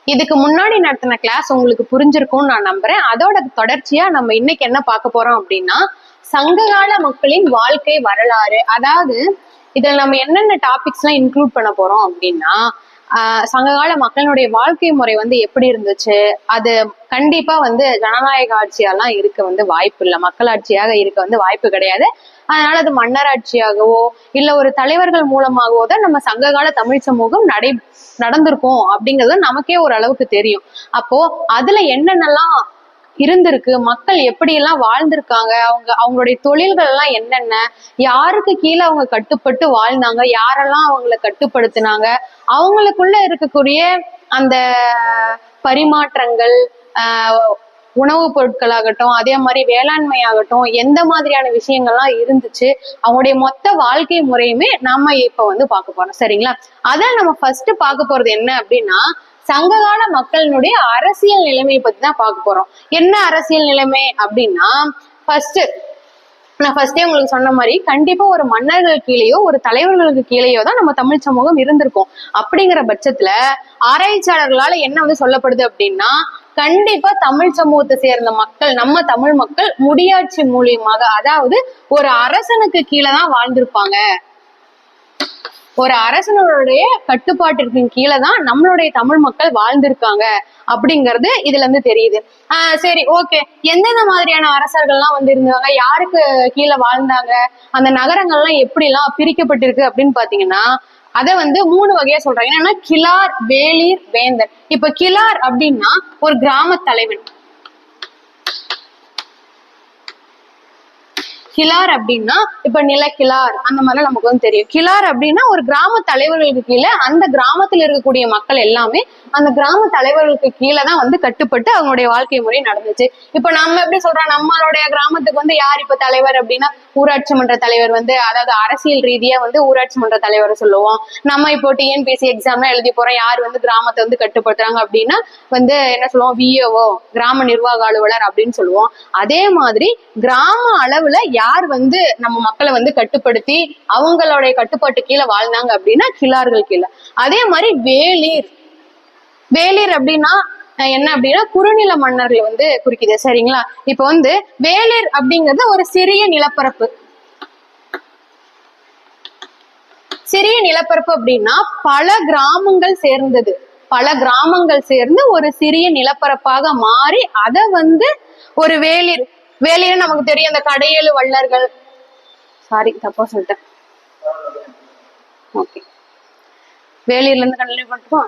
இதுக்கு முன்னாடி நடத்தின கிளாஸ் உங்களுக்கு புரிஞ்சிருக்கும்னு நான் நம்புறேன். அதோட தொடர்ச்சியா நம்ம இன்னைக்கு என்ன பார்க்க போறோம் அப்படின்னா, சங்ககால மக்களின் வாழ்க்கை வரலாறு. அதாவது இதுல நம்ம என்னென்ன டாபிக்ஸ் எல்லாம் இன்க்ளூட் பண்ண போறோம் அப்படின்னா, சங்ககால மக்களுடைய வாழ்க்கை முறை வந்து எப்படி இருந்துச்சு, அது கண்டிப்பா வந்து ஜனநாயக ஆட்சியெல்லாம் இருக்க வந்து வாய்ப்பு இல்லை, மக்களாட்சியாக இருக்க வந்து வாய்ப்பு கிடையாது. அதனால அது மன்னராட்சியாகவோ இல்ல ஒரு தலைவர்கள் மூலமாகவோ தான் நம்ம சங்ககால தமிழ் சமூகம் நடந்திருக்கும் அப்படிங்கிறது நமக்கே ஒரு அளவுக்கு தெரியும். அப்போ அதுல என்னென்னலாம் இருந்திருக்கு, மக்கள் எப்படி எல்லாம் வாழ்ந்திருக்காங்க, அவங்களுடைய தொழில்கள் எல்லாம் என்னென்ன, யாருக்கு கீழே அவங்க கட்டுப்பட்டு வாழ்ந்தாங்க, யாரெல்லாம் அவங்கள கட்டுப்படுத்தினாங்க, அவங்களுக்குள்ள இருக்கக்கூடிய அந்த பரிமாற்றங்கள், உணவுப் பொருட்களாகட்டும், அதே மாதிரி வேளாண்மை ஆகட்டும், எந்த மாதிரியான விஷயங்கள்லாம் இருந்துச்சு, அவங்களுடைய மொத்த வாழ்க்கை முறையுமே நாம இப்ப வந்து பார்க்க போறோம். சரிங்களா? அதான் நம்ம ஃபர்ஸ்ட் பார்க்க போறது என்ன அப்படின்னா, சங்ககால மக்களினுடைய அரசியல் நிலைமையை பத்தி தான் பார்க்க போறோம். என்ன அரசியல் நிலைமை அப்படின்னா, நான் ஃபர்ஸ்டே உங்களுக்கு சொன்ன மாதிரி கண்டிப்பா ஒரு மன்னர்கள் கீழேயோ ஒரு தலைவர்களுக்கு கீழேயோ தான் நம்ம தமிழ் சமூகம் இருந்திருக்கும். அப்படிங்கிற பட்சத்துல ஆராய்ச்சியாளர்களால என்ன வந்து சொல்லப்படுது அப்படின்னா, கண்டிப்பா தமிழ் சமூகத்தை சேர்ந்த மக்கள், நம்ம தமிழ் மக்கள் முடியாட்சி மூலியமாக, அதாவது ஒரு அரசனுக்கு கீழே தான் வாழ்ந்திருப்பாங்க, ஒரு அரசனுடைய கட்டுப்பாட்டிற்கு கீழே தான் நம்மளுடைய தமிழ் மக்கள் வாழ்ந்திருக்காங்க அப்படிங்கிறது இதுல இருந்து தெரியுது. சரி, ஓகே, எந்தெந்த மாதிரியான அரசர்கள்லாம் வந்து இருந்தாங்க, யாருக்கு கீழே வாழ்ந்தாங்க, அந்த நகரங்கள்லாம் எப்படி எல்லாம் பிரிக்கப்பட்டிருக்கு அப்படின்னு பாத்தீங்கன்னா, அதை வந்து 3 வகையா சொல்றாங்க. என்னன்னா கிளார், வேளிர், வேந்தன். இப்ப கிளார் அப்படின்னா ஒரு கிராம தலைவன். கிளார் அப்படின்னா இப்ப நிலக்கிளார் அந்த மாதிரிலாம் நமக்கு வந்து தெரியும். கிளார் அப்படின்னா ஒரு கிராம தலைவர்களுக்கு கீழே அந்த கிராமத்தில் இருக்கக்கூடிய மக்கள் எல்லாமே அந்த கிராம தலைவர்களுக்கு கீழே தான் வந்து கட்டுப்பட்டு அவங்களுடைய வாழ்க்கை முறை நடந்துச்சு. இப்ப நம்ம எப்படி சொல்றோம், நம்மளுடைய கிராமத்துக்கு வந்து யார் இப்ப தலைவர் அப்படின்னா ஊராட்சி மன்ற தலைவர் வந்து, அதாவது அரசியல் ரீதியா வந்து ஊராட்சி மன்ற தலைவர் சொல்லுவோம். நம்ம இப்போ டிஎன்பிஎஸ்சி எக்ஸாம்லாம் எழுதி போறோம், யார் வந்து கிராமத்தை வந்து கட்டுப்படுத்துறாங்க அப்படின்னா வந்து என்ன சொல்லுவோம், விஓஓ, கிராம நிர்வாக அலுவலர் அப்படின்னு சொல்லுவோம். அதே மாதிரி கிராம அளவுல யார் வந்து நம்ம மக்களை வந்து கட்டுப்படுத்தி அவங்களுடைய கட்டுப்பாட்டு கீழே வாழ்ந்தாங்க அப்படின்னா கிளார்கள் கீழே. அதே மாதிரி வேளிர், வேளிர் அப்படின்னா என்ன அப்படின்னா குறுநில மன்னர்கள் வந்து குறிக்குது. சரிங்களா? இப்ப வந்து வேளிர் அப்படிங்கிறது ஒரு சிறிய நிலப்பரப்பு. சிறிய நிலப்பரப்பு அப்படின்னா பல கிராமங்கள் சேர்ந்தது, பல கிராமங்கள் சேர்ந்து ஒரு சிறிய நிலப்பரப்பாக மாறி அதை வந்து ஒரு வேளிர். வேளிர் நமக்கு தெரியும், அந்த கடையேழு வள்ளர்கள். சாரி, தப்பா சொல்லிட்டேன். ஓகே, வேளிர்ல இருந்து கண்டினியூ பண்ணிட்டுமா?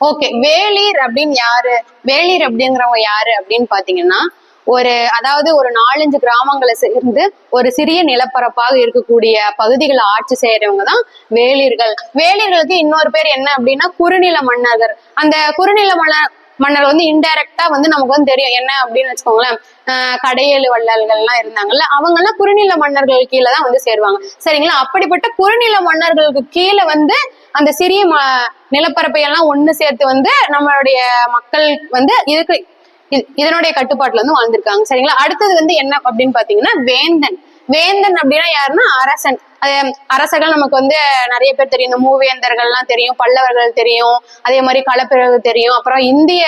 ஓகே, வேளிர் அப்படின்னு யாரு, வேளிர் அப்படிங்கிறவங்க யாரு அப்படின்னு பாத்தீங்கன்னா, அதாவது ஒரு 4-5 கிராமங்களை சேர்ந்து ஒரு சிறிய நிலப்பரப்பாக இருக்கக்கூடிய பகுதிகளை ஆட்சி செய்யறவங்க தான் வேளிர்கள். வேளிர்களுக்கு இன்னொரு பேர் என்ன அப்படின்னா குறுநில மன்னர்கள். அந்த குறுநில மன்னர் வந்து இன்டைரக்டா வந்து நமக்கு வந்து தெரியும் என்ன அப்படின்னு வச்சுக்கோங்களேன், கடையேழு வள்ளல்கள்லாம் இருந்தாங்கல்ல, அவங்க எல்லாம் குறுநில மன்னர்கள் கீழே தான் வந்து சேருவாங்க. சரிங்களா? அப்படிப்பட்ட குறுநில மன்னர்களுக்கு கீழே வந்து அந்த சிறிய நிலப்பரப்பை எல்லாம் ஒண்ணு சேர்த்து வந்து நம்மளுடைய மக்கள் வந்து இதனுடைய கட்டுப்பாட்டுல வந்து வாழ்ந்திருக்காங்க. சரிங்களா? அடுத்தது வந்து என்ன அப்படின்னு பாத்தீங்கன்னா வேந்தன். வேந்தன் அப்படின்னா யாருன்னா அரசன். அரசர்கள் நமக்கு வந்து நிறைய பேர் தெரியும், இந்த மூவேந்தர்கள்லாம் தெரியும், பல்லவர்கள் தெரியும், அதே மாதிரி களப்பிரர்கள் தெரியும், அப்புறம் இந்திய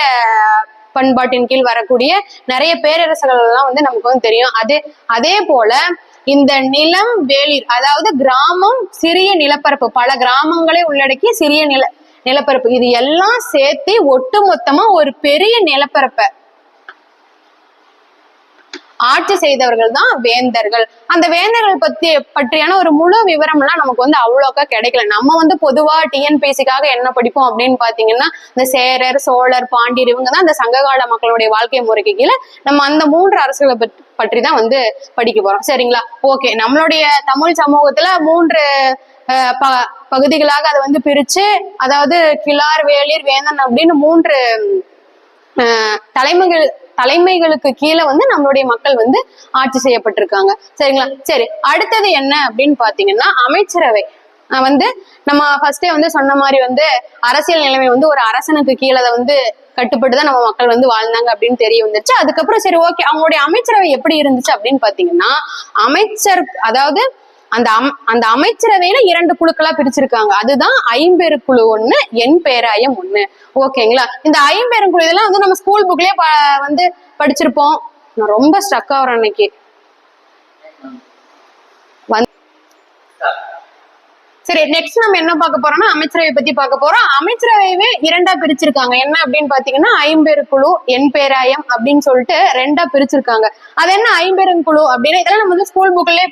பண்பாட்டின் கீழ் வரக்கூடிய நிறைய பேரரசர்கள் எல்லாம் வந்து நமக்கு வந்து தெரியும். அதே போல இந்த நிலம் வேளிர், அதாவது கிராமம், சிறிய நிலப்பரப்பு, பல கிராமங்களை உள்ளடக்கிய சிறிய நிலப்பரப்பு, இது எல்லாம் சேர்த்து ஒட்டு மொத்தமா ஒரு பெரிய நிலப்பரப்பை ஆட்சி செய்தவர்கள் தான் வேந்தர்கள். அந்த வேந்தர்கள் பற்றியான ஒரு முழு விவரம் எல்லாம் நமக்கு வந்து அவ்வளோக்கா கிடைக்கல. நம்ம வந்து பொதுவா டிஎன்பிஎஸ்சிக்காக என்ன படிப்போம் அப்படின்னு பாத்தீங்கன்னா, இந்த சேரர், சோழர், பாண்டியர், இவங்க தான் இந்த சங்ககால மக்களுடைய வாழ்க்கை முறைக்கு கீழே நம்ம அந்த 3 அரசுகளை பற்றி தான் வந்து படிக்க போறோம். சரிங்களா? ஓகே, நம்மளுடைய தமிழ் சமூகத்துல 3 பகுதிகளாக அதை வந்து பிரிச்சு, அதாவது கிளார், வேளிர், வேந்தன் அப்படின்னு 3 தலைமைகளுக்கு கீழே வந்து நம்மளுடைய மக்கள் வந்து ஆட்சி செய்யப்பட்டிருக்காங்க. சரிங்களா? சரி, அடுத்தது என்ன அப்படின்னு பாத்தீங்கன்னா அமைச்சரவை. வந்து நம்ம ஃபர்ஸ்டே வந்து சொன்ன மாதிரி வந்து அரசியல் நிலைமை வந்து ஒரு அரசனுக்கு கீழே வந்து கட்டுப்பட்டுதான் நம்ம மக்கள் வந்து வாழ்ந்தாங்க அப்படின்னு தெரிய வந்துச்சு. அதுக்கப்புறம் சரி, ஓகே, அவங்களுடைய அமைச்சரவை எப்படி இருந்துச்சு அப்படின்னு பாத்தீங்கன்னா, அதாவது அந்த அமைச்சரவையில 2 குழுக்களா பிரிச்சிருக்காங்க. அதுதான் ஐம்பெருக்குழு ஒண்ணு, என் பேராயம் ஒண்ணு. ஓகேங்களா? இந்த ஐம்பெருங்குழு இதெல்லாம் வந்து நம்ம ஸ்கூல் புக்லயே வந்து படிச்சிருப்போம். நான் ரொம்ப ஸ்ட்ரக் ஆகிறேன் இன்னைக்கு. சரி, நெக்ஸ்ட் நம்ம என்ன பார்க்க போறோம்னா அமைச்சரவை பத்தி பார்க்க போறோம். அமைச்சரவையவே 2ஆ பிரிச்சிருக்காங்க. என்ன அப்படின்னு பாத்தீங்கன்னா ஐம்பெருக்குழு, என் பேராயம் அப்படின்னு சொல்லிட்டு 2ஆ பிரிச்சிருக்காங்க. அது என்ன ஐம்பெருங்குழு அப்படின்னா இதெல்லாம் நம்ம வந்து ஸ்கூல் புக்லயே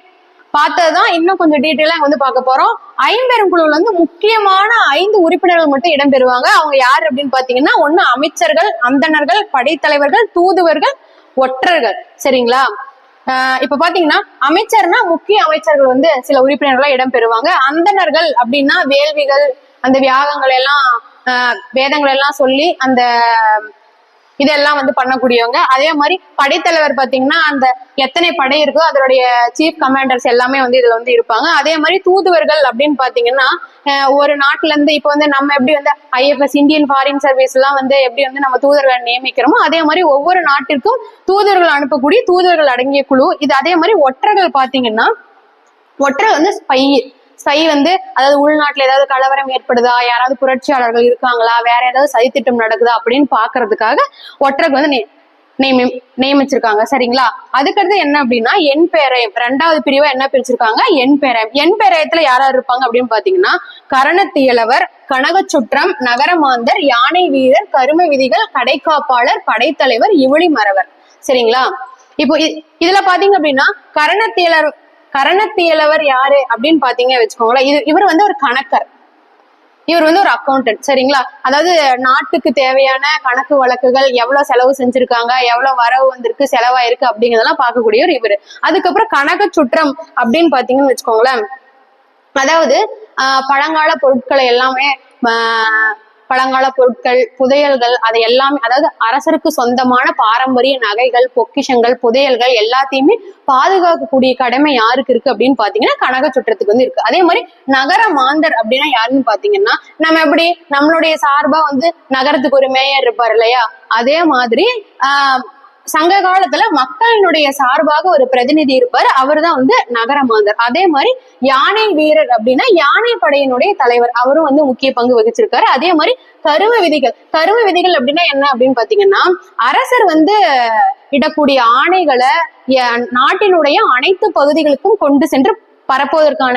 பார்த்ததுதான். இன்னும் கொஞ்சம் டீட்டெயிலா வந்து பார்க்க போறோம். ஐம்பெருங்குழுல வந்து முக்கியமான 5 உறுப்பினர்கள் மட்டும் இடம்பெறுவாங்க. அவங்க யாரு அப்படின்னு பாத்தீங்கன்னா ஒண்ணு அமைச்சர்கள், அந்தணர்கள், படைத்தலைவர்கள், தூதுவர்கள், ஒற்றர்கள். சரிங்களா? இப்ப பாத்தீங்கன்னா அமைச்சர்னா முக்கிய அமைச்சர்கள் வந்து சில உறுப்பினர்களா இடம்பெறுவாங்க. அந்தணர்கள் அப்படின்னா வேள்விகள், அந்த வியாகங்கள் எல்லாம் வேதங்கள் எல்லாம் சொல்லி அந்த இதெல்லாம் வந்து பண்ணக்கூடியவங்க. அதே மாதிரி படைத்தலைவர் பாத்தீங்கன்னா அந்த எத்தனை படை இருக்கோ அதனுடைய சீஃப் கமாண்டர்ஸ் எல்லாமே வந்து இதுல வந்து இருப்பாங்க. அதே மாதிரி தூதுவர்கள் அப்படின்னு பாத்தீங்கன்னா ஒரு நாட்டுல இருந்து இப்ப வந்து நம்ம எப்படி வந்து IFS இந்தியன் ஃபாரின் சர்வீஸ் எல்லாம் வந்து எப்படி வந்து நம்ம தூதர்களை நியமிக்கிறோமோ அதே மாதிரி ஒவ்வொரு நாட்டிற்கும் தூதர்கள் அனுப்பக்கூடிய தூதர்கள் அடங்கிய குழு இது. அதே மாதிரி ஒற்றர்கள் பாத்தீங்கன்னா ஒற்றர் வந்து ஸ்பை வந்து அதாவது உள்நாட்டுல ஏதாவது கலவரம் ஏற்படுதா, யாராவது புரட்சியாளர்கள் இருக்காங்களா, வேற ஏதாவது சதித்திட்டம் நடக்குதா அப்படின்னு பாக்குறதுக்காக ஒற்றருக்கு வந்து நியமிச்சிருக்காங்க. சரிங்களா? அதுக்கடுத்து என்ன அப்படின்னா என் பேராயம் 2வது பிரிவா என்ன பிரிச்சிருக்காங்க, என் பேராயம். என் பேராயத்துல யாராரு இருப்பாங்க அப்படின்னு பாத்தீங்கன்னா கரணத்தியலவர், கனகச்சுற்றம், நகரமாந்தர், யானை வீரர், கரும விதிகள், கடைக்காப்பாளர், படைத்தலைவர், இவுளி மறவர். சரிங்களா? இப்போ இதுல பாத்தீங்க அப்படின்னா கரணத்தியலவர் யாரு அப்படின்னு பாத்தீங்க வச்சுக்கோங்களேன். இவர் வந்து ஒரு கணக்கர், இவர் வந்து ஒரு அக்கௌண்டன்ட். சரிங்களா? அதாவது நாட்டுக்கு தேவையான கணக்கு வழக்குகள் எவ்வளவு செலவு செஞ்சிருக்காங்க, எவ்வளவு வரவு வந்திருக்கு, செலவாயிருக்கு அப்படிங்கிறதெல்லாம் பார்க்கக்கூடியவர் இவரு. அதுக்கப்புறம் கணக்கு சுற்றம் அப்படின்னு பாத்தீங்கன்னு வச்சுக்கோங்களேன். அதாவது பழங்கால பொருட்களை எல்லாமே பழங்கால பொருட்கள், புதையல்கள் அதை எல்லாமே அதாவது அரசருக்கு சொந்தமான பாரம்பரிய நகைகள், பொக்கிஷங்கள், புதையல்கள் எல்லாத்தையுமே பாதுகாக்கக்கூடிய கடமை யாருக்கு இருக்கு அப்படின்னு பாத்தீங்கன்னா கனக சுற்றத்துக்கு வந்து இருக்கு. அதே மாதிரி நகர மாந்தர் அப்படின்னா யாருன்னு பாத்தீங்கன்னா நம்ம எப்படி நம்மளுடைய சார்பா வந்து நகரத்துக்கு ஒரு மேயர் இருப்பார் இல்லையா, அதே மாதிரி சங்க காலத்துல மக்களினுடைய சார்பாக ஒரு பிரதிநிதி இருப்பாரு, அவரு தான் வந்து நகரமாந்தர். அதே மாதிரி யானை வீரர் அப்படின்னா யானை படையினுடைய தலைவர், அவரும் வந்து முக்கிய பங்கு வகிச்சிருக்காரு. அதே மாதிரி கரும விதிகள் அப்படின்னா என்ன அப்படின்னு பாத்தீங்கன்னா அரசர் வந்து இடக்கூடிய ஆணைகளை நாட்டினுடைய அனைத்து பகுதிகளுக்கும் கொண்டு சென்று பரப்புவதற்கான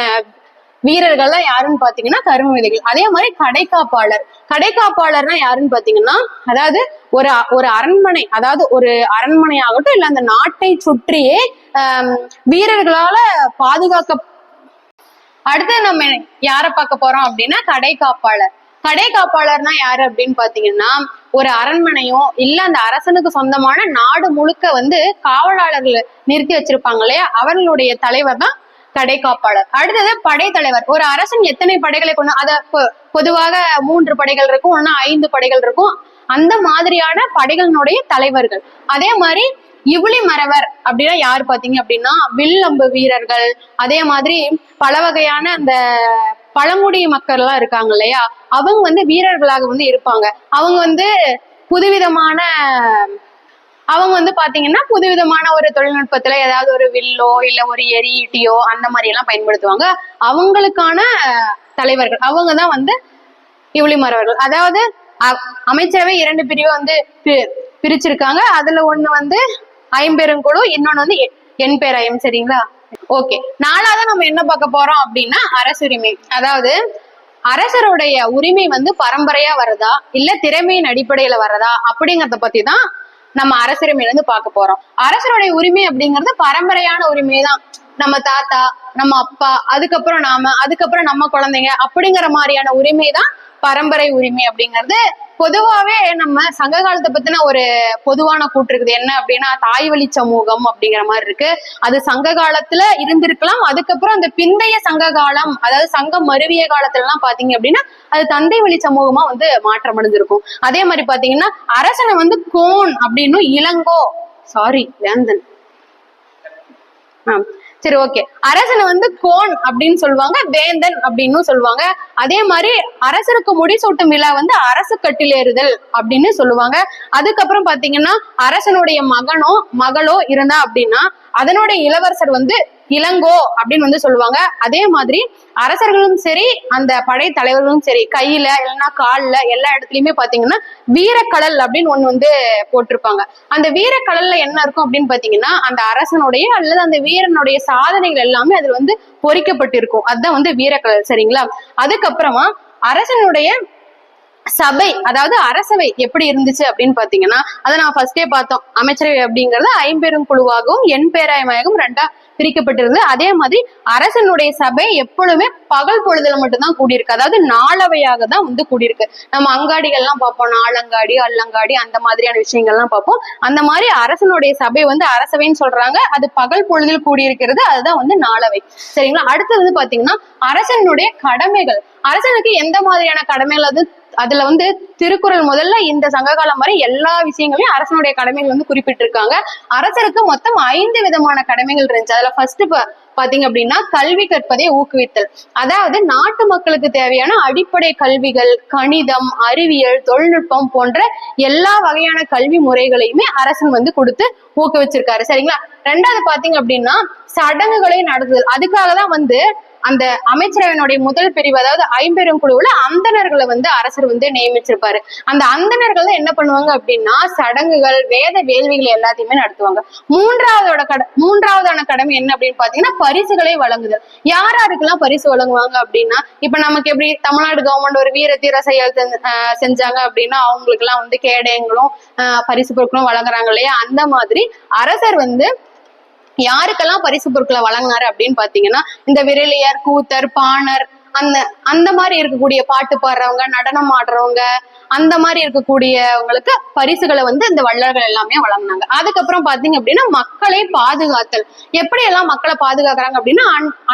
வீரர்கள்லாம் யாருன்னு பாத்தீங்கன்னா கரும விதிகள். அதே மாதிரி கடைக்காப்பாளர்னா யாருன்னு பாத்தீங்கன்னா அதாவது ஒரு அரண்மனை, அதாவது ஒரு அரண்மனை ஆகட்டும் இல்ல அந்த நாட்டை சுற்றியே வீரர்களால பாதுகாக்க. அடுத்து நம்ம யார பார்க்க போறோம் அப்படின்னா கடைக்காப்பாளர்னா யாரு அப்படின்னு பாத்தீங்கன்னா ஒரு அரண்மனையோ இல்ல அந்த அரசனுக்கு சொந்தமான நாடு முழுக்க வந்து காவலாளர்கள் நிறுத்தி வச்சிருப்பாங்க இல்லையா, அவர்களுடைய தலைவர் தான் கடைக்காப்பாளர். அடுத்தது படைத்தலைவர். ஒரு அரசன் எத்தனை படைகளை கொண்டு, அத பொதுவாக 3 படைகள் இருக்கும், ஒன்னா 5 படைகள் இருக்கும், அந்த மாதிரியான படைகளினுடைய தலைவர்கள். அதே மாதிரி இவுளி மறவர் அப்படின்னா யாரு பாத்தீங்க அப்படின்னா வில்லம்பு வீரர்கள். அதே மாதிரி பல வகையான அந்த பழங்குடி மக்கள் எல்லாம் இருக்காங்க இல்லையா, அவங்க வந்து வீரர்களாக வந்து இருப்பாங்க. அவங்க வந்து பாத்தீங்கன்னா புதுவிதமான ஒரு தொழில்நுட்பத்துல ஏதாவது ஒரு வில்லோ இல்ல ஒரு எரியிட்டியோ அந்த மாதிரி எல்லாம் பயன்படுத்துவாங்க. அவங்களுக்கான தலைவர்கள் அவங்கதான் வந்து இவுளி மறவர்கள். அதாவது அமைச்சரவை 2 பிரிவை வந்து பிரிச்சிருக்காங்க. அதுல ஒண்ணு வந்து ஐம்பெருங்குழு, இன்னொன்னு வந்து என் பேராயம். சரிங்களா? ஓகே, 4வது நம்ம என்ன பார்க்க போறோம் அப்படின்னா அரசுரிமை. அதாவது அரசருடைய உரிமை வந்து பரம்பரையா வருதா இல்ல திறமையின் அடிப்படையில வருதா அப்படிங்கறத பத்தி தான் நம்ம அரசுரிமையில இருந்து பார்க்க போறோம். அரசருடைய உரிமை அப்படிங்கிறது பரம்பரையான உரிமை தான். நம்ம தாத்தா, நம்ம அப்பா, அதுக்கப்புறம் அதுக்கப்புறம் நம்ம குழந்தைங்க அப்படிங்கிற மாதிரியான உரிமை தான் பரம்பரை உரிமை அப்படிங்கிறது. பொதுவாவே நம்ம சங்க காலத்தை பத்தின ஒரு பொதுவான கூற்று இருக்குது. என்ன அப்படின்னா தாய் வழி சமூகம் அப்படிங்கிற மாதிரி இருக்கு. அது சங்க காலத்துல இருந்திருக்கலாம். அதுக்கப்புறம் அந்த பிந்தைய சங்க காலம், அதாவது சங்கம் மருவிய காலத்துல எல்லாம் பாத்தீங்க அப்படின்னா அது தந்தை வழி சமூகமா வந்து மாற்றம் அடைஞ்சிருக்கும். அதே மாதிரி பாத்தீங்கன்னா அரசனை வந்து கோன் அப்படின்னு வேந்தன் சரி, ஓகே, அரசனை வந்து கோன் அப்படின்னு சொல்லுவாங்க, வேந்தன் அப்படின்னு சொல்லுவாங்க. அதே மாதிரி அரசருக்கு முடிசூட்டும் விழா வந்து அரசு கட்டிலேறுதல் அப்படின்னு சொல்லுவாங்க. அதுக்கப்புறம் பாத்தீங்கன்னா அரசனுடைய மகனோ மகளோ இருந்தா அப்படின்னா அதனுடைய இளவரசர் வந்து இளங்கோ அப்படின்னு வந்து சொல்லுவாங்க. அதே மாதிரி அரசர்களும் சரி அந்த படை தலைவர்களும் சரி கையில இல்லைன்னா கால்ல எல்லா இடத்துலயுமே பாத்தீங்கன்னா வீரக்கடல் அப்படின்னு ஒண்ணு வந்து போட்டிருப்பாங்க. அந்த வீரக்கடல்ல என்ன இருக்கும் அப்படின்னு பாத்தீங்கன்னா அந்த அரசனுடைய அல்லது அந்த வீரனுடைய சாதனைகள் எல்லாமே அதுல வந்து பொறிக்கப்பட்டு இருக்கும். அதுதான் வந்து வீரக்கடல். சரிங்களா? அதுக்கப்புறமா அரசனுடைய சபை அதாவது அரசவை எப்படி இருந்துச்சு அப்படின்னு பாத்தீங்கன்னா அதை நான் ஃபர்ஸ்டே பார்த்தோம். அமைச்சரவை அப்படிங்கறது 5 பெரும் குழுவாகவும் எண் பேராயமாகவும் 2ஆ பிரிக்கப்பட்டிருந்து. அதே மாதிரி அரசனுடைய சபை எப்பொழுதுமே பகல் பொழுதுல மட்டும்தான் கூடியிருக்கு. அதாவது நாளவையாக தான் வந்து கூடியிருக்கு. நம்ம அங்காடிகள்லாம் பார்ப்போம், நாளங்காடி அல்லங்காடி அந்த மாதிரியான விஷயங்கள்லாம் பார்ப்போம். அந்த மாதிரி அரசனுடைய சபை வந்து அரசவைன்னு சொல்றாங்க. அது பகல் பொழுதில் கூடியிருக்கிறது, அதுதான் வந்து நாளவை. சரிங்களா? அடுத்து வந்து பாத்தீங்கன்னா அரசனுடைய கடமைகள். அரசனுக்கு எந்த மாதிரியான கடமைகள் அதுல வந்து திருக்குறள் முதல்ல இந்த சங்ககாலம் வரை எல்லா விஷயங்களையும் அரசனுடைய கடமைகள் வந்து குறிப்பிட்டிருக்காங்க. அரசருக்கு மொத்தம் 5 விதமான கடமைகள் இருந்துச்சு. அதுல ஃபர்ஸ்ட் பாத்தீங்க அப்படின்னா கல்வி கற்பதை ஊக்குவித்தல். அதாவது நாட்டு மக்களுக்கு தேவையான அடிப்படை கல்விகள், கணிதம், அறிவியல், தொழில்நுட்பம் போன்ற எல்லா வகையான கல்வி முறைகளையுமே அரசன் வந்து கொடுத்து ஊக்குவிச்சிருக்காரு. சரிங்களா? 2வது பாத்தீங்க அப்படின்னா சடங்குகளை நடத்துதல். அதுக்காக தான் வந்து அந்த அமைச்சரவையினுடைய முதல் பிரிவு அதாவது 5 பெரும் குழுவுல அந்தணர்களை வந்து அரசர் வந்து நியமிச்சிருப்பாரு. அந்த அந்தணர்கள் தான் என்ன பண்ணுவாங்க அப்படின்னா சடங்குகள், வேத வேள்விகள் எல்லாத்தையுமே நடத்துவாங்க. மூன்றாவதான கடமை என்ன அப்படின்னு பாத்தீங்கன்னா பரிசுகளை வழங்குதல். யாருக்கெல்லாம் பரிசு வழங்குவாங்க அப்படின்னா இப்ப நமக்கு எப்படி தமிழ்நாடு கவர்மெண்ட் ஒரு வீர தீர செயல் செஞ்சாங்க அப்படின்னா அவங்களுக்கு எல்லாம் வந்து கேடயங்களும் பரிசு பொருட்களும் வழங்குறாங்க இல்லையா? அந்த மாதிரி அரசர் வந்து யாருக்கெல்லாம் பரிசு பொருட்களை வழங்கினாரு அப்படின்னு பாத்தீங்கன்னா இந்த விரலியர், கூத்தர், பாணர், அந்த மாதிரி இருக்கக்கூடிய பாட்டு பாடுறவங்க, நடனம் ஆடுறவங்க, அந்த மாதிரி இருக்கக்கூடியவங்களுக்கு பரிசுகளை வந்து இந்த வள்ளல்கள் எல்லாமே வழங்கினாங்க. அதுக்கப்புறம் பாத்தீங்க அப்படின்னா மக்களை பாதுகாத்தல். எப்படி எல்லாம் மக்களை பாதுகாக்கிறாங்க அப்படின்னா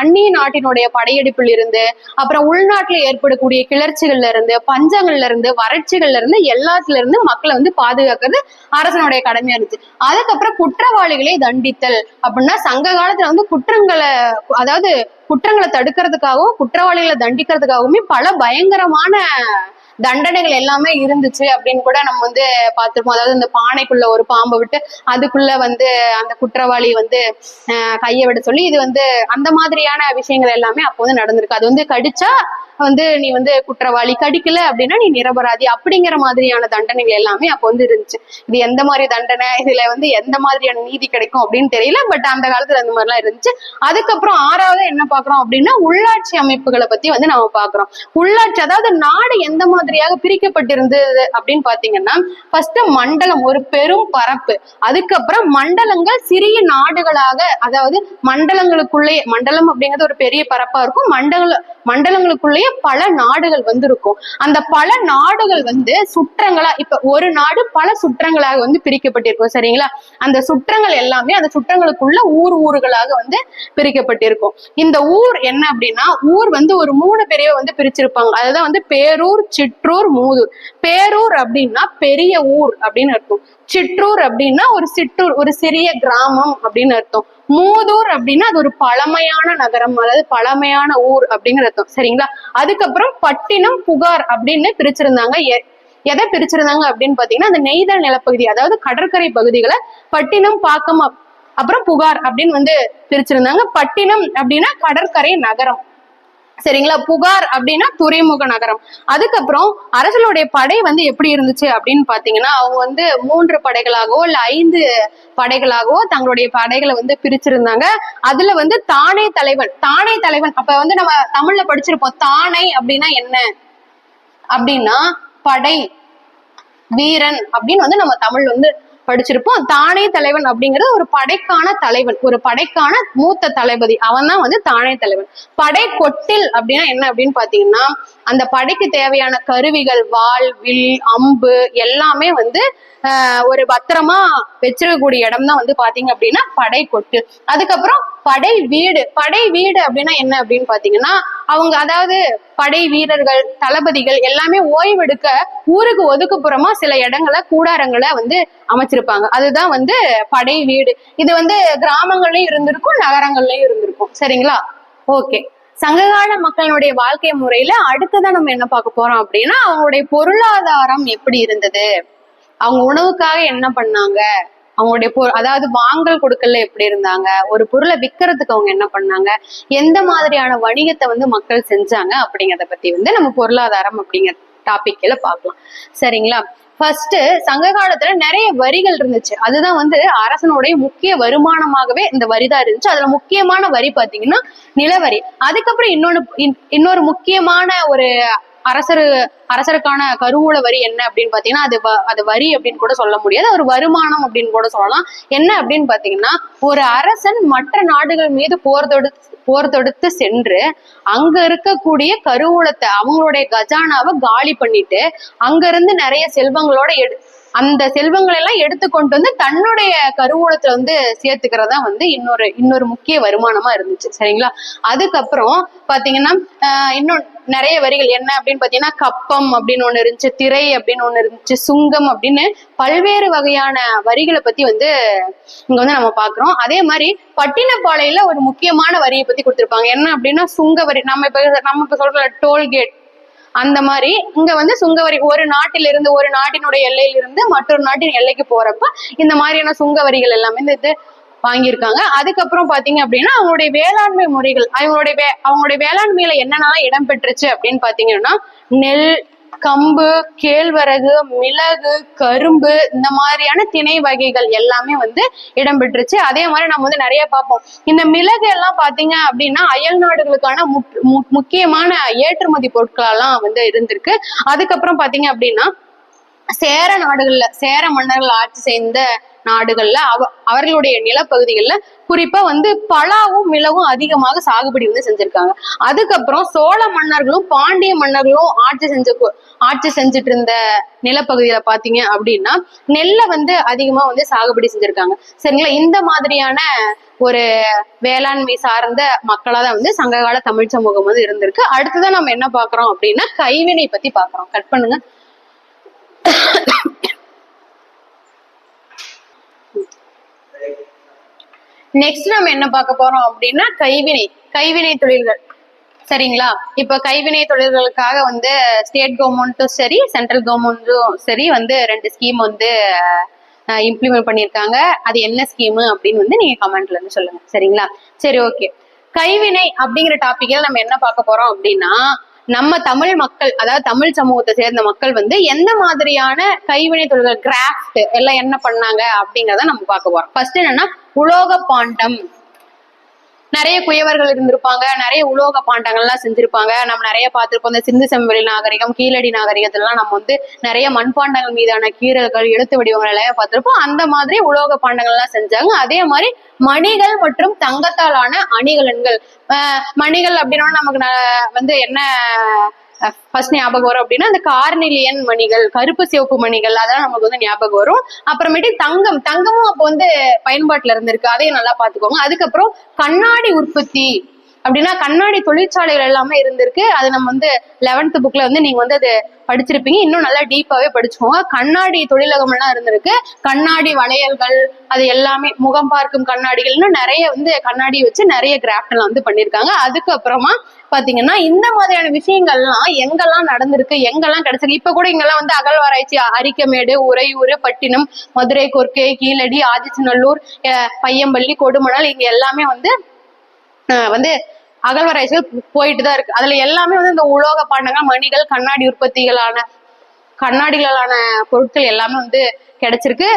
அந்நிய நாட்டினுடைய படையெடுப்பில் இருந்து, அப்புறம் உள்நாட்டுல ஏற்படக்கூடிய கிளர்ச்சிகள்ல இருந்து, பஞ்சங்கள்ல இருந்து, வறட்சிகள்ல இருந்து, எல்லாத்துல இருந்து மக்களை வந்து பாதுகாக்கிறது அரசனுடைய கடமையா இருந்துச்சு. அதுக்கப்புறம் குற்றவாளிகளை தண்டித்தல் அப்படின்னா சங்க காலத்துல வந்து குற்றங்களை தடுக்கிறதுக்காகவும் குற்றவாளிகளை தண்டிக்கிறதுக்காகவுமே பல பயங்கரமான தண்டனைகள் எல்லாமே இருந்துச்சு அப்படின்னு கூட நம்ம வந்து பார்த்திருப்போம். அதாவது இந்த பானைக்குள்ள ஒரு பாம்பை விட்டு அதுக்குள்ள வந்து அந்த குற்றவாளி வந்து கையை விட சொல்லி இது வந்து அந்த மாதிரியான விஷயங்கள் எல்லாமே அப்போ வந்து நடந்திருக்கு. அது வந்து கடிச்சா வந்து நீ வந்து குற்றவாளி, கடிக்கல அப்படின்னா நீ நிரபராதி அப்படிங்கிற மாதிரியான தண்டனைகள் எல்லாமே அப்போ வந்து இருந்துச்சு. இது எந்த மாதிரி தண்டனை, இதுல வந்து எந்த மாதிரியான நீதி கிடைக்கும் அப்படின்னு தெரியல. பட் அந்த காலத்துல அந்த மாதிரிலாம் இருந்துச்சு. அதுக்கப்புறம் 6வது என்ன பாக்குறோம் அப்படின்னா உள்ளாட்சி அமைப்புகளை பத்தி வந்து நம்ம பாக்குறோம். உள்ளாட்சி அதாவது நாடு எந்த மாதிரியாக பிரிக்கப்பட்டிருந்தது அப்படின்னு பாத்தீங்கன்னா ஃபர்ஸ்ட் மண்டலம் ஒரு பெரும் பரப்பு, அதுக்கப்புறம் மண்டலங்கள் சிறிய நாடுகளாக, அதாவது மண்டலங்களுக்குள்ளேயே, மண்டலம் அப்படிங்கிறது ஒரு பெரிய பரப்பா இருக்கும், மண்டலங்களுக்குள்ளேயே பல நாடுகள் வந்து இருக்கும். அந்த பல நாடுகள் வந்து சுற்றங்களா, இப்ப ஒரு நாடு பல சுற்றங்களாக வந்து பிரிக்கப்பட்டிருக்கும். சரிங்களா? அந்த சுற்றங்கள் எல்லாமே அந்த சுற்றங்களுக்குள்ள ஊர்களாக வந்து பிரிக்கப்பட்டிருக்கும். இந்த ஊர் என்ன அப்படின்னா ஊர் வந்து ஒரு 3 பிரிவை வந்து பிரிச்சிருப்பாங்க. அதுதான் வந்து பேரூர், சிற்றூர், மூதூர். பேரூர் அப்படின்னா பெரிய ஊர் அப்படின்னு அர்த்தம். சிற்றூர் அப்படின்னா ஒரு சிற்றூர், ஒரு சிறிய கிராமம் அப்படின்னு அர்த்தம். மூதூர் அப்படின்னா அது ஒரு பழமையான நகரம், அதாவது பழமையான ஊர் அப்படிங்கிற அர்த்தம். சரிங்களா? அதுக்கப்புறம் பட்டினம், புகார் அப்படின்னு பிரிச்சிருந்தாங்க. எதை பிரிச்சிருந்தாங்க அப்படின்னு பாத்தீங்கன்னா அந்த நெய்தல் நிலப்பகுதி, அதாவது கடற்கரை பகுதிகளை பட்டினம், பாக்கம், அப்புறம் புகார் அப்படின்னு வந்து பிரிச்சிருந்தாங்க. பட்டினம் அப்படின்னா கடற்கரை நகரம். சரிங்களா? புகார் அப்படின்னா துறைமுக நகரம். அதுக்கப்புறம் அரசனுடைய படை வந்து எப்படி இருந்துச்சு அப்படின்னு பாத்தீங்கன்னா அவங்க வந்து 3 படைகளாகவோ இல்ல 5 படைகளாகவோ தங்களுடைய படைகளை வந்து பிரிச்சிருந்தாங்க. அதுல வந்து தானே தலைவன் அப்ப வந்து நம்ம தமிழ்ல படிச்சிருப்போம். தானை அப்படின்னா என்ன அப்படின்னா படை வீரன் அப்படின்னு வந்து நம்ம தமிழ் வந்து படிச்சிருப்போம். தானே தலைவன் அப்படிங்கிறது ஒரு படைக்கான தலைவன், ஒரு படைக்கான மூத்த தளபதி, அவன் தான் வந்து தானே தலைவன். படை கொட்டில் அப்படின்னா என்ன அப்படின்னு பாத்தீங்கன்னா அந்த படைக்கு தேவையான கருவிகள், வாள், வில், அம்பு எல்லாமே வந்து ஒரு பத்திரமா வச்சிருக்கக்கூடிய இடம் தான் வந்து பாத்தீங்க அப்படின்னா படை கொட்டு. அதுக்கப்புறம் படை வீடு அப்படின்னா என்ன அப்படின்னு பாத்தீங்கன்னா அவங்க அதாவது படை வீரர்கள், தளபதிகள் எல்லாமே ஓய்வெடுக்க ஊருக்கு ஒதுக்குப்புறமா சில இடங்களை, கூடாரங்களை வந்து அமைச்சிருப்பாங்க. அதுதான் வந்து படை வீடு. இது வந்து கிராமங்கள்லயும் இருந்திருக்கும், நகரங்கள்லயும் இருந்திருக்கும். சரிங்களா? ஓகே. சங்ககால மக்களுடைய வாழ்க்கை முறையில அடுத்ததான் நம்ம என்ன பார்க்க போறோம் அப்படின்னா அவங்களுடைய பொருளாதாரம் எப்படி இருந்தது, அவங்க உணவுக்காக என்ன பண்ணாங்க, அவங்களுடைய அதாவது வாங்கல் கொடுக்கல எப்படி இருந்தாங்க, ஒரு பொருளை விற்கிறதுக்கு அவங்க என்ன பண்ணாங்க, எந்த மாதிரியான வணிகத்தை வந்து மக்கள் செஞ்சாங்க அப்படிங்கிறத பத்தி வந்து நம்ம பொருளாதாரம் அப்படிங்கிற டாபிக்ல பார்க்கலாம். சரிங்களா? ஃபர்ஸ்ட் சங்க காலத்துல நிறைய வரிகள் இருந்துச்சு. அதுதான் வந்து அரசனுடைய முக்கிய வருமானமாகவே இந்த வரிதான் இருந்துச்சு. அதுல முக்கியமான வரி பாத்தீங்கன்னா நிலவரி. அதுக்கப்புறம் இன்னொரு முக்கியமான ஒரு அரசருக்கான கருவூல வரி என்ன அப்படின்னு பாத்தீங்கன்னா அது வரி அப்படின்னு கூட சொல்ல முடியாது, ஒரு வருமானம் அப்படின்னு கூட சொல்லலாம். என்ன அப்படின்னு பாத்தீங்கன்னா, ஒரு அரசன் மற்ற நாடுகள் மீது போர் தொடுத்து சென்று அங்க இருக்கக்கூடிய கருவூலத்தை, அவங்களுடைய கஜானாவை காலி பண்ணிட்டு அங்க இருந்து நிறைய செல்வங்களோட அந்த செல்வங்களை எல்லாம் எடுத்து கொண்டு வந்து தன்னுடைய கருவூலத்துல வந்து சேர்த்துக்கிறதா வந்து இன்னொரு முக்கிய வருமானமா இருந்துச்சு. சரிங்களா? அதுக்கப்புறம் பாத்தீங்கன்னா இன்னும் நிறைய வரிகள் என்ன அப்படின்னு பாத்தீங்கன்னா, கப்பம் அப்படின்னு ஒண்ணு இருந்துச்சு, திரை அப்படின்னு ஒண்ணு இருந்துச்சு, சுங்கம் அப்படின்னு பல்வேறு வகையான வரிகளை பத்தி வந்து இங்க வந்து நம்ம பாக்குறோம். அதே மாதிரி பட்டினப்பாளையில ஒரு முக்கியமான வரியை பத்தி கொடுத்திருப்பாங்க. என்ன அப்படின்னா சுங்க வரி. நம்ம இப்ப சொல்ற டோல்கேட் அந்த மாதிரி இங்க வந்து சுங்கவரி, ஒரு நாட்டிலிருந்து ஒரு நாட்டினுடைய எல்லையிலிருந்து மற்றொரு நாட்டின் எல்லைக்கு போறப்ப இந்த மாதிரியான சுங்க வரிகள் எல்லாமே இது வாங்கியிருக்காங்க. அதுக்கப்புறம் பாத்தீங்க அப்படின்னா அவங்களுடைய வேளாண்மை முறைகள், அவங்களுடைய வேளாண்மையில என்னென்னலாம் இடம்பெற்றுச்சு அப்படின்னு பாத்தீங்கன்னா, நெல், கம்பு, கேழ்வரகு, மிளகு, கரும்பு, இந்த மாதிரியான திணை வகைகள் எல்லாமே வந்து இடம்பெற்றுச்சு. அதே மாதிரி நம்ம வந்து நிறைய பார்ப்போம். இந்த மிளகு எல்லாம் பாத்தீங்க அப்படின்னா அயல் நாடுகளுக்கான முக்கியமான ஏற்றுமதி பொருட்களெல்லாம் வந்து இருந்திருக்கு. அதுக்கப்புறம் பாத்தீங்க அப்படின்னா சேர மன்னர்கள் ஆட்சி செய்த நாடுகள்ல அவர்களுடைய நிலப்பகுதிகள்ல குறிப்பா வந்து பலாவும் மிளகும் அதிகமாக சாகுபடி வந்து செஞ்சிருக்காங்க. அதுக்கப்புறம் சோழ மன்னர்களும் பாண்டிய மன்னர்களும் ஆட்சி செஞ்சுட்டு இருந்த நிலப்பகுதியில பாத்தீங்க அப்படின்னா நெல்லை வந்து அதிகமா வந்து சாகுபடி செஞ்சிருக்காங்க. சரிங்களா? இந்த மாதிரியான ஒரு வேளாண்மை சார்ந்த மக்களாதான் வந்து சங்ககால தமிழ் சமூகம் வந்து இருந்திருக்கு. அடுத்ததான் நம்ம என்ன பாக்குறோம் அப்படின்னா கைவினை பத்தி பாக்குறோம். கட் பண்ணுங்க. நெக்ஸ்ட் நம்ம என்ன பார்க்க போறோம் அப்படின்னா கைவினை தொழில்கள். சரிங்களா? இப்ப கைவினை தொழில்களுக்காக வந்து ஸ்டேட் கவர்மெண்ட்டும் சரி சென்ட்ரல் கவர்மெண்ட்டும் சரி வந்து 2 ஸ்கீம் வந்து இம்ப்ளிமெண்ட் பண்ணியிருக்காங்க. அது என்ன ஸ்கீம் அப்படின்னு வந்து நீங்க கமெண்ட்ல இருந்து சொல்லுங்க. சரிங்களா? சரி, ஓகே. கைவினை அப்படிங்கிற டாபிக்ல நம்ம என்ன பார்க்க போறோம் அப்படின்னா, நம்ம தமிழ் மக்கள், அதாவது தமிழ் சமூகத்தை சேர்ந்த மக்கள் வந்து எந்த மாதிரியான கைவினை தொழில்கள், கிராஃப்ட் எல்லாம் என்ன பண்ணாங்க அப்படிங்கிறத நம்ம பார்க்க போறோம். ஃபர்ஸ்ட் என்னன்னா உலோக பாண்டம். நிறைய குயவர்கள் இருந்திருப்பாங்க, நிறைய உலோக பாண்டங்கள்லாம் செஞ்சிருப்பாங்க. நம்ம நிறைய பார்த்திருப்போம். இந்த சிந்து சமவெளி நாகரிகம், கீழடி நாகரிகத்திலாம் நம்ம வந்து நிறைய மண்பாண்டங்கள் மீதான கீறல்கள், எழுத்து வடிவங்கள் எல்லாம் பார்த்திருப்போம். அந்த மாதிரி உலோக பாண்டங்கள் எல்லாம் செஞ்சாங்க. அதே மாதிரி மணிகள் மற்றும் தங்கத்தாலான அணிகலன்கள். மணிகள் அப்படின்னா நமக்கு வந்து என்ன ஃபர்ஸ்ட் ஞாபகம் வரும் அப்படின்னா அந்த கார்னிலியன் மணிகள், கருப்பு சிவப்பு மணிகள், அதெல்லாம் நமக்கு வந்து ஞாபகம் வரும். அப்புறமேட்டு தங்கமும் அப்போ வந்து பயன்பாட்டுல இருந்திருக்கு, அதையும் நல்லா பாத்துக்கோங்க. அதுக்கப்புறம் கண்ணாடி உற்பத்தி அப்படின்னா கண்ணாடி தொழிற்சாலைகள் எல்லாமே இருந்திருக்கு. அது நம்ம வந்து 11th புக்ல வந்து நீங்க வந்து அது படிச்சிருப்பீங்க. இன்னும் நல்லா டீப்பாவே படிச்சுக்கோங்க. கண்ணாடி தொழிலகம் எல்லாம் இருந்திருக்கு. கண்ணாடி வளையல்கள், அது எல்லாமே முகம் பார்க்கும் கண்ணாடிகள், இன்னும் நிறைய வந்து கண்ணாடி வச்சு நிறைய கிராஃப்ட் எல்லாம் வந்து பண்ணிருக்காங்க. அதுக்கப்புறமா பாத்தீங்கன்னா இந்த மாதிரியான விஷயங்கள்லாம் எங்கெல்லாம் நடந்திருக்கு, எங்கெல்லாம் கிடைச்சிருக்கு. இப்ப கூட இங்கெல்லாம் வந்து அகழ்வாராய்ச்சி அரிக்கமேடு, உறையூர், பட்டினம், மதுரை, கொர்க்கை, கீழடி, ஆதிச்சநல்லூர், பையம்பள்ளி, கொடுமணல், இங்க எல்லாமே வந்து அகழ்வாராய்ச்சிகள் போயிட்டுதான் இருக்கு. அதுல எல்லாமே வந்து இந்த உலோக பாண்டங்கள், மணிகள், கண்ணாடிகளான பொருட்கள் எல்லாமே வந்து கிடைச்சிருக்கு.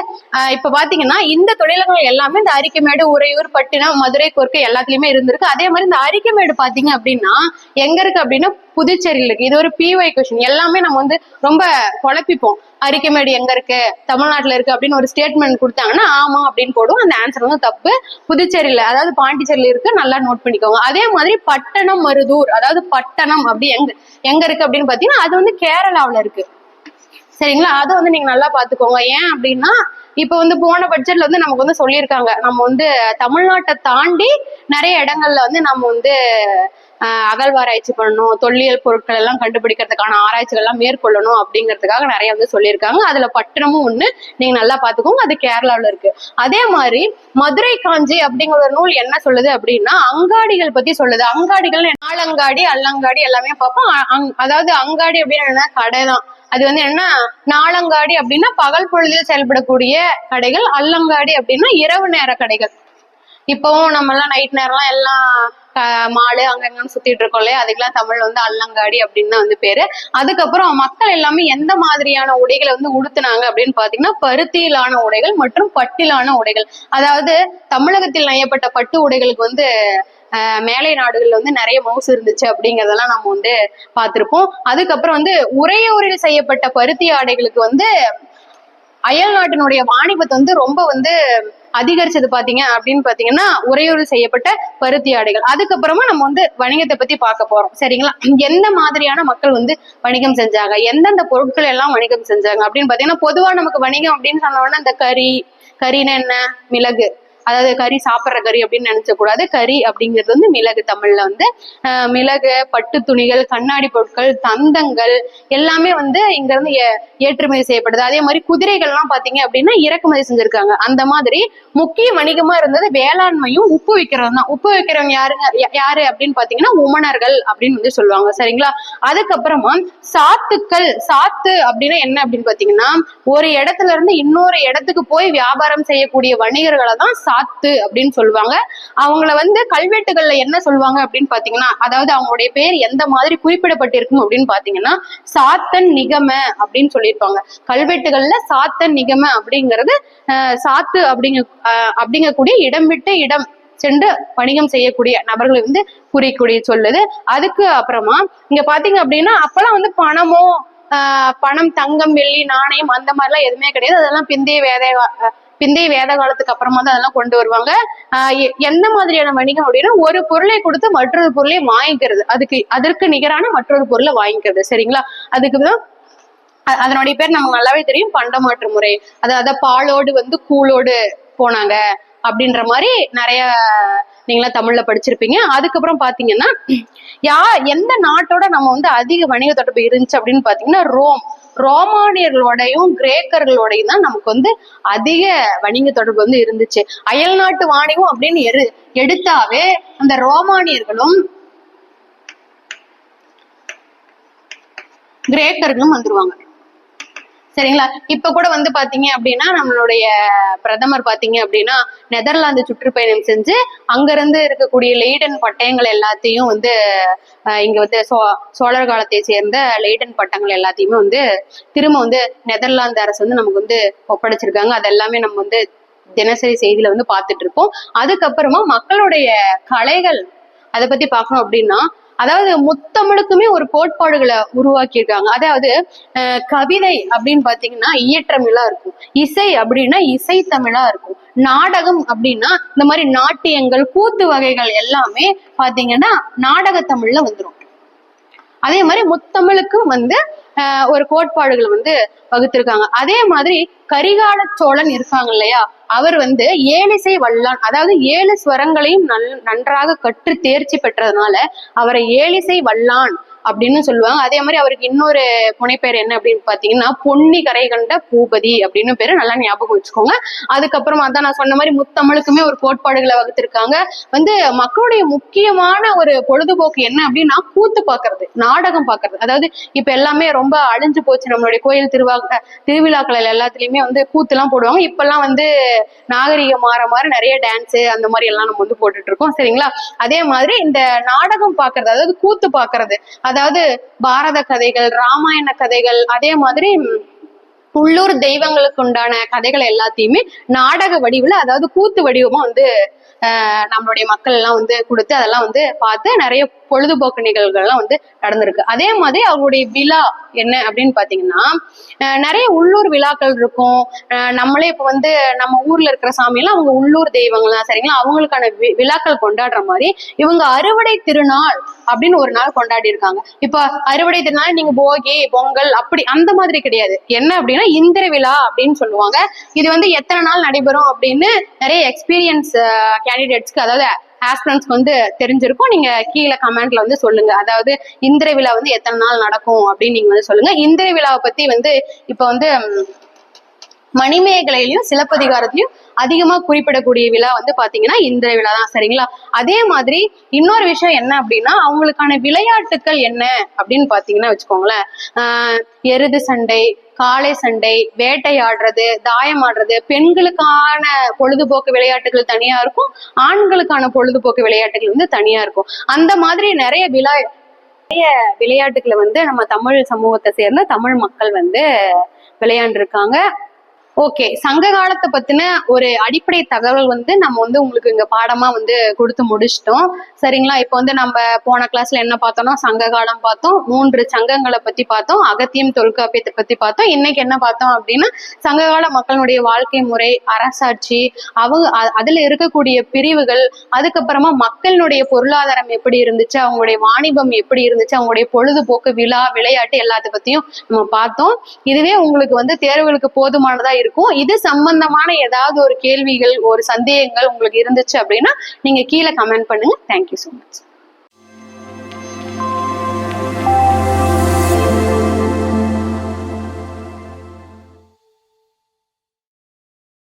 இப்ப பாத்தீங்கன்னா இந்த தொழில்கள் எல்லாமே இந்த அரிக்கமேடு, உறையூர், பட்டினம், மதுரை, கொர்க்கை எல்லாத்துலயுமே இருந்திருக்கு. அதே மாதிரி இந்த அரிக்கமேடு பாத்தீங்க அப்படின்னா எங்க இருக்கு அப்படின்னா புதுச்சேரியில இருக்கு. இது ஒரு PY கொஸ்டின். எல்லாமே நம்ம வந்து ரொம்ப குழப்பிப்போம். அரிக்கமேடு எங்க இருக்கு, தமிழ்நாட்டுல இருக்கு அப்படின்னு ஒரு ஸ்டேட்மெண்ட் கொடுத்தாங்கன்னா ஆமா அப்படின்னு போடுவோம். அந்த ஆன்சர் வந்து தப்பு. புதுச்சேரியில, அதாவது பாண்டிச்சேரியில இருக்கு, நல்லா நோட் பண்ணிக்கோங்க. அதே மாதிரி பட்டணம் மருதூர், அதாவது பட்டணம் அப்படி எங்க இருக்கு அப்படின்னு பாத்தீங்கன்னா அது வந்து கேரளாவில இருக்கு. சரிங்களா? அதை வந்து நீங்க நல்லா பாத்துக்கோங்க. ஏன் அப்படின்னா இப்ப வந்து போன பட்ஜெட்ல வந்து நமக்கு வந்து சொல்லியிருக்காங்க, நம்ம வந்து தமிழ்நாட்டை தாண்டி நிறைய இடங்கள்ல வந்து நம்ம வந்து அகழ்வாராய்ச்சி பண்ணணும், தொல்லியல் பொருட்கள் எல்லாம் கண்டுபிடிக்கிறதுக்கான ஆராய்ச்சிகள் எல்லாம் மேற்கொள்ளணும் அப்படிங்கிறதுக்காக நிறைய வந்து சொல்லியிருக்காங்க. அதுல பட்டணமும் ஒண்ணு, நீங்க நல்லா பாத்துக்கோங்க, அது கேரளாவில் இருக்கு. அதே மாதிரி மதுரை காஞ்சி அப்படிங்கிற ஒரு நூல் என்ன சொல்லுது அப்படின்னா அங்காடிகள் பத்தி சொல்லுது. அங்காடிகள் நாலங்காடி அல்லங்காடி எல்லாமே பார்ப்போம். அதாவது அங்காடி அப்படின்னா கடை தான். அது வந்து என்ன, நாலங்காடி அப்படின்னா பகல் பொழுதில் செயல்படக்கூடிய கடைகள், அல்லங்காடி அப்படின்னா இரவு நேர கடைகள். இப்பவும் நம்ம எல்லாம் நைட் நேரம்லாம் எல்லாம் மாடு அங்கங்கன்னு சுத்திட்டு இருக்கோம் இல்லையா, அதுக்கெல்லாம் தமிழ் வந்து அல்லங்காடி அப்படின்னு வந்து பேரு. அதுக்கப்புறம் மக்கள் எல்லாமே எந்த மாதிரியான உடைகளை வந்து உடுத்தினாங்க அப்படின்னு பாத்தீங்கன்னா பருத்தியிலான உடைகள் மற்றும் பட்டிலான உடைகள். அதாவது தமிழகத்தில் நெய்யப்பட்ட பட்டு உடைகளுக்கு வந்து மேலை நாடுகள்ல வந்து நிறைய மவுசு இருந்துச்சு அப்படிங்கறதெல்லாம் நம்ம வந்து பார்த்திருப்போம். அதுக்கப்புறம் வந்து உறையூரில் செய்யப்பட்ட பருத்தி ஆடைகளுக்கு வந்து அயல் நாட்டினுடைய வாணிபத்தை வந்து ரொம்ப வந்து அதிகரிச்சது பாத்தீங்க அப்படின்னு பாத்தீங்கன்னா உறையூரில் செய்யப்பட்ட பருத்தி ஆடைகள். அதுக்கப்புறமா நம்ம வந்து வணிகத்தை பத்தி பார்க்க போறோம். சரிங்களா, எந்த மாதிரியான மக்கள் வந்து வணிகம் செஞ்சாங்க, எந்தெந்த பொருட்கள் எல்லாம் வணிகம் செஞ்சாங்க அப்படின்னு பாத்தீங்கன்னா, பொதுவா நமக்கு வணிகம் அப்படின்னு சொன்னோம்னா இந்த கறின்னு என்ன, மிளகு, அதாவது கறி சாப்பிட்ற கறி அப்படின்னு நினைச்ச கூடாது. கறி அப்படிங்கிறது வந்து மிளகு. தமிழ்ல வந்து மிளகு, பட்டு துணிகள், கண்ணாடி பொருட்கள், தந்தங்கள் எல்லாமே வந்து இங்க இருந்து ஏற்றுமதி செய்யப்படுது. அதே மாதிரி குதிரைகள்லாம் பாத்தீங்க அப்படின்னா இறக்குமதி செஞ்சிருக்காங்க. அந்த மாதிரி முக்கிய வணிகமா இருந்தது வேளாண்மையும் உப்பு விற்கிறது தான். உப்பு விற்கிறவங்க யாரு அப்படின்னு பாத்தீங்கன்னா உமணர்கள் அப்படின்னு வந்து சொல்லுவாங்க. சரிங்களா, அதுக்கப்புறமா சாத்துக்கள். சாத்து அப்படின்னா என்ன அப்படின்னு பாத்தீங்கன்னா ஒரு இடத்துல இருந்து இன்னொரு இடத்துக்கு போய் வியாபாரம் செய்யக்கூடிய வணிகர்களை தான் சாத்து அப்படின்னு சொல்லுவாங்க. அவங்கள வந்து கல்வெட்டுகள்ல என்ன சொல்லுவாங்க அப்படின்னு பாத்தீங்கன்னா, அதாவது அவங்களுடைய பேர் எந்த மாதிரி குறிப்பிடப்பட்டிருக்கும் அப்படின்னு பாத்தீங்கன்னா சாத்தன் நிகம அப்படின்னு சொல்லியிருப்பாங்க. கல்வெட்டுகள்ல சாத்தன் நிகம அப்படிங்கிறது சாத்து அப்படிங்கக்கூடிய இடம் விட்டு இடம் சென்று வணிகம் செய்யக்கூடிய நபர்களை வந்து குறிக்கூடிய சொல்லுது. அதுக்கு அப்புறமா இங்க பாத்தீங்க அப்படின்னா அப்பெல்லாம் வந்து பணம், தங்கம், வெள்ளி, நாணயம் அந்த மாதிரிலாம் எதுவுமே கிடையாது. அதெல்லாம் பிந்தைய வேத காலத்துக்கு அப்புறமா தான் அதெல்லாம் கொண்டு வருவாங்க. எந்த மாதிரியான வணிகம் அப்படின்னா ஒரு பொருளை கொடுத்து மற்றொரு பொருளை வாங்கிக்கிறது, அதற்கு நிகரான மற்றொரு பொருளை வாங்கிக்கிறது. சரிங்களா, அதுக்குதான் அதனுடைய பேர் நமக்கு நல்லாவே தெரியும், பண்டமாற்று முறை. அதாவது பாலோடு வந்து கூழோடு போனாங்க அப்படின்ற மாதிரி நிறைய நீங்களா தமிழ்ல படிச்சிருப்பீங்க. அதுக்கப்புறம் பாத்தீங்கன்னா எந்த நாட்டோட நம்ம வந்து அதிக வணிக தொடர்பு இருந்துச்சு அப்படின்னு பாத்தீங்கன்னா ரோமானியர்களோடையும் கிரேக்கர்களோடையும் தான் நமக்கு வந்து அதிக வணிக தொடர்பு வந்து இருந்துச்சு. அயல் நாட்டு வாணிகம் அப்படின்னு எடுத்தாவே அந்த ரோமானியர்களும் கிரேக்கர்களும் வந்துருவாங்க. சரிங்களா, இப்ப கூட வந்து பாத்தீங்க அப்படின்னா நம்மளுடைய பிரதமர் பாத்தீங்க அப்படின்னா நெதர்லாந்து சுற்றுப்பயணம் செஞ்சு அங்கிருந்து இருக்கக்கூடிய லெய்டன் பட்டயங்கள் எல்லாத்தையும் வந்து இங்க வந்து சோழர் காலத்தை சேர்ந்த லெய்டன் பட்டங்கள் எல்லாத்தையுமே வந்து திரும்ப வந்து நெதர்லாந்து அரசு வந்து நமக்கு வந்து ஒப்படைச்சிருக்காங்க. அதெல்லாமே நம்ம வந்து தினசரி செய்தியில வந்து பார்த்துட்டு இருப்போம். அதுக்கப்புறமா மக்களுடைய கலைகள் அதை பத்தி பார்க்கணும் அப்படின்னா, அதாவது முத்தமிழுக்குமே ஒரு கோட்பாடுகளை உருவாக்கி இருக்காங்க. அதாவது கவிதை அப்படின்னு பாத்தீங்கன்னா இயற்றமிழா இருக்கும், இசை அப்படின்னா இசை தமிழா இருக்கும், நாடகம் அப்படின்னா இந்த மாதிரி நாட்டியங்கள், கூத்து வகைகள் எல்லாமே பாத்தீங்கன்னா நாடக தமிழ்ல வந்துடும். அதே மாதிரி முத்தமிழுக்கும் வந்து ஒரு கோட்பாடுகளை வந்து வகுத்திருக்காங்க. அதே மாதிரி கரிகால சோழன் இருக்காங்க இல்லையா, அவர் வந்து ஏழிசை வல்லான், அதாவது 7 ஸ்வரங்களையும் நன்றாக கற்று தேர்ச்சி பெற்றதுனால அவரை ஏழிசை வல்லான் அப்படின்னு சொல்லுவாங்க. அதே மாதிரி அவருக்கு இன்னொரு புனைப்பெயர் என்ன அப்படின்னு பாத்தீங்கன்னா பொன்னி கரை கண்ட பூபதி அப்படின்னு பேரு, நல்லா ஞாபகம் வச்சுக்கோங்க. அதுக்கப்புறமா தான் நான் சொன்ன மாதிரி முத்தமிழுக்குமே ஒரு கோட்பாடுகளை வகுத்திருக்காங்க. வந்து மக்களுடைய முக்கியமான ஒரு பொழுதுபோக்கு என்ன அப்படின்னா கூத்து பாக்குறது, நாடகம் பாக்குறது. அதாவது இப்ப எல்லாமே ரொம்ப அழிஞ்சு போச்சு, நம்மளுடைய கோயில் திருவிழாக்கள் எல்லாத்துலயுமே வந்து கூத்து எல்லாம் போடுவாங்க. இப்ப எல்லாம் வந்து நாகரிகம் மாற நிறைய டான்ஸ் அந்த மாதிரி எல்லாம் நம்ம வந்து போட்டுட்டு இருக்கோம். சரிங்களா, அதே மாதிரி இந்த நாடகம் பாக்குறது, அதாவது கூத்து பாக்குறது, அதாவது பாரத கதைகள், ராமாயண கதைகள், அதே மாதிரி உள்ளூர் தெய்வங்களுக்கு உண்டான கதைகள் எல்லாத்தையுமே நாடக வடிவுல, அதாவது கூத்து வடிவமா வந்து நம்மளுடைய மக்கள் எல்லாம் வந்து கொடுத்து அதெல்லாம் வந்து பார்த்து நிறைய பொழுதுபோக்கு நிகழ்வுகள்லாம் வந்து நடந்திருக்கு. அதே மாதிரி அவங்களுடைய விழா என்ன அப்படின்னு பாத்தீங்கன்னா நிறைய உள்ளூர் விழாக்கள் இருக்கும். நம்மளே இப்ப வந்து நம்ம ஊர்ல இருக்கிற சாமியெல்லாம் அவங்க உள்ளூர் தெய்வங்கள் தான். சரிங்களா, அவங்களுக்கான விழாக்கள் கொண்டாடுற மாதிரி இவங்க அறுவடை திருநாள் அப்படின்னு ஒரு நாள் கொண்டாடி இருக்காங்க. இப்ப அறுவடை திருநாள் நீங்க போகி, பொங்கல் அப்படி அந்த மாதிரி கிடையாது. என்ன அப்படின்னா இந்திர விழா அப்படின்னு சொல்லுவாங்க. இது வந்து எத்தனை நாள் நடைபெறும் அப்படின்னு நிறைய எக்ஸ்பீரியன்ஸ் கேண்டிடேட்ஸ்க்கு, அதாவது ஆஸ்பிரண்ட்ஸ்க்கு வந்து தெரிஞ்சிருக்கும். நீங்க கீழே கமெண்ட்ல வந்து சொல்லுங்க. அதாவது இந்திர விழா வந்து எத்தனை நாள் நடக்கும் அப்படின்னு நீங்க வந்து சொல்லுங்க. இந்திர விழாவை பத்தி வந்து இப்ப வந்து மணிமேகலையிலயும் சிலப்பதிகாரத்திலயும் அதிகமா குறிப்பிடக்கூடிய விழா வந்து பாத்தீங்கன்னா இந்திர விழா தான். சரிங்களா? அதே மாதிரி இன்னொரு விஷயம் என்ன அப்படின்னா, அவங்களுக்கான விளையாட்டுக்கள் என்ன அப்படின்னு பாத்தீங்கன்னா வச்சுக்கோங்களேன், எருது சண்டை, காளை சண்டை, வேட்டையாடுறது, தாயம் ஆடுறது, பெண்களுக்கான பொழுதுபோக்கு விளையாட்டுகள் தனியா இருக்கும், ஆண்களுக்கான பொழுதுபோக்கு விளையாட்டுகள் வந்து தனியா இருக்கும். அந்த மாதிரி நிறைய விளையாட்டுகளை வந்து நம்ம தமிழ் சமூகத்தை சேர்ந்த தமிழ் மக்கள் வந்து விளையாண்டுருக்காங்க. ஓகே, சங்க காலத்தை பத்தின ஒரு அடிப்படை தகவல் வந்து நம்ம வந்து உங்களுக்கு இங்க பாடமா வந்து கொடுத்து முடிச்சிட்டோம். சரிங்களா? இப்போ வந்து நம்ம போன கிளாஸ்ல என்ன பார்த்தோம்னா சங்க காலம் பார்த்தோம், 3 சங்கங்களை பத்தி பார்த்தோம், அகத்தியம் தொல்காப்பியத்தை பத்தி பார்த்தோம். இன்னைக்கு என்ன பார்த்தோம் அப்படின்னா சங்ககால மக்களுடைய வாழ்க்கை முறை, அரசாட்சி, அதுல இருக்கக்கூடிய பிரிவுகள், அதுக்கப்புறமா மக்களுடைய பொருளாதாரம் எப்படி இருந்துச்சு, அவங்களுடைய வாணிபம் எப்படி இருந்துச்சு, அவங்களுடைய பொழுதுபோக்கு, விழா, விளையாட்டு எல்லாத்த பத்தியும் நம்ம பார்த்தோம். இதுவே உங்களுக்கு வந்து தேர்வுகளுக்கு போதுமானதா இருக்கும். இது சம்பந்தமான ஏதாவது ஒரு கேள்விகள், ஒரு சந்தேகங்கள் உங்களுக்கு இருந்துச்சு அப்படின்னா நீங்க கீழே கமெண்ட் பண்ணுங்க. Thank you so much.